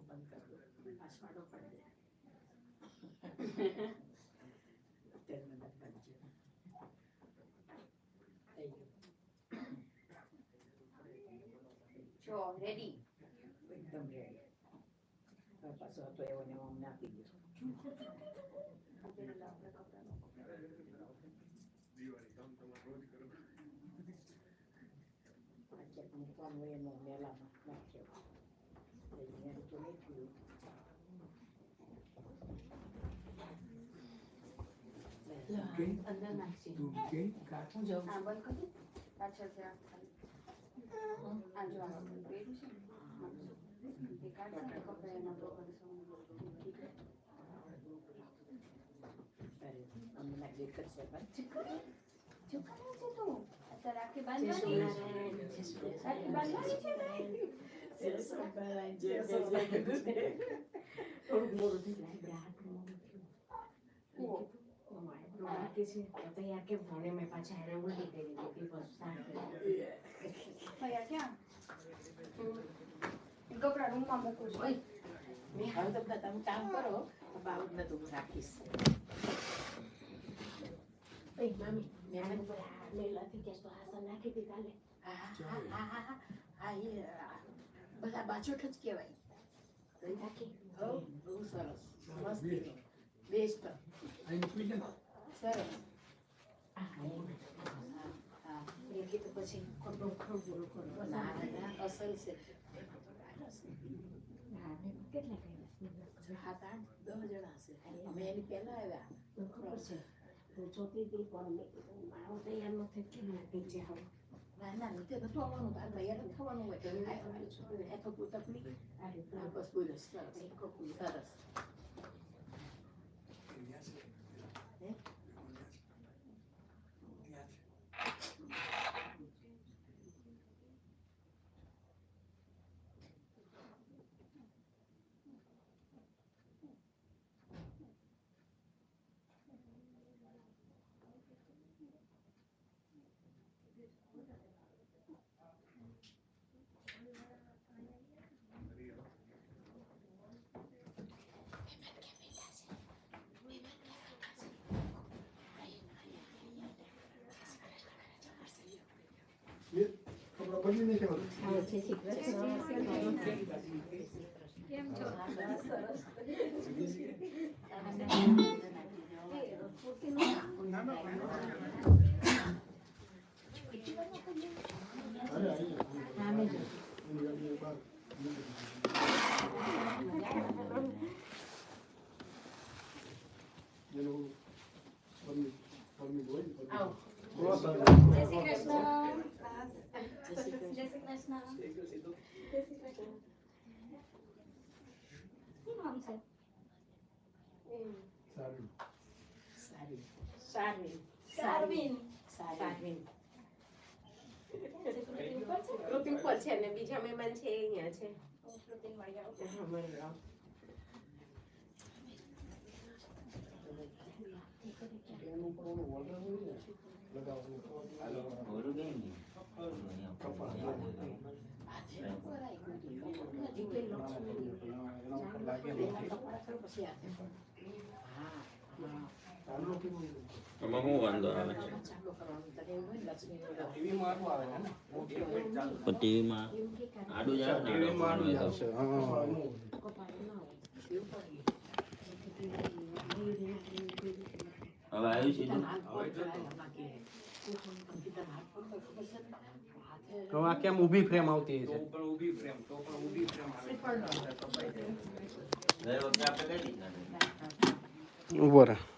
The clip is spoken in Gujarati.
બંધ કરી દો પાછવાડો પડી જાય અત્યારે મદદ કરજો જો રેડી એકદમ રેડી પાછો હતો એવો ને એવો અમને આપી દીધો મૂકવાનું હોય એનો મેલામાં નાખ્યો તો નહીં થયું અંદર નાખશે હું જાઉં આ બંધ કરી પાછળથી આ ખાલી આ જો આ પેલું છે એ કાઢો ને કપડા એના તો અમને લાગે કરશે પણ શું કરે છે તું અત્યારે રાખી બાંધવાની રાખી બાંધવાની છે ને થોડુંક મોડું થઈ જાય હાથમાં મોડું થયું કે છે તો યાર કે ભણે મેં પાછા એને ઉલટી કરી દીધી બસ સારું ભૈયા ક્યાં કપડા રૂમમાં મૂકું છું મેં હાલ તો તમે કામ કરો બાળકને તો હું રાખીશ મમ્મી મેં લેલાથી કે તો હાસા નાખી દી કાલે હા એ બધા બાજોટ જ કહેવાય નાખી બહુ સરસ મસ્ત બેસ્ટ સરસ એ કીધું પછી ખોટું ખરું કરો અસલ છે કેટલા સાત આઠ 10 જણા હશે અમે એની પહેલા આવ્યા ખબર છે હું જોતી હતી પણ મેં કીધું મારું તૈયાર નથી કેમ નીચે હવે ના ના નીચે નતું આવવાનું તાર તૈયાર જ થવાનું હોય એ તો કોઈ તકલીફ બસ બોલો સરસ સરસ કેમ છો છે ને બીજા મહેમાન છે અહીંયા છે આમાં શું વાંધો આવે છે ટીવીમાં આડું જ આવે ને આડું આવશે હવે આવ્યું સીધું તો આ કેમ ઊભી ફ્રેમ આવતી છે ગઈ વખતે આપણે કઈ રીતના ઉભો રહે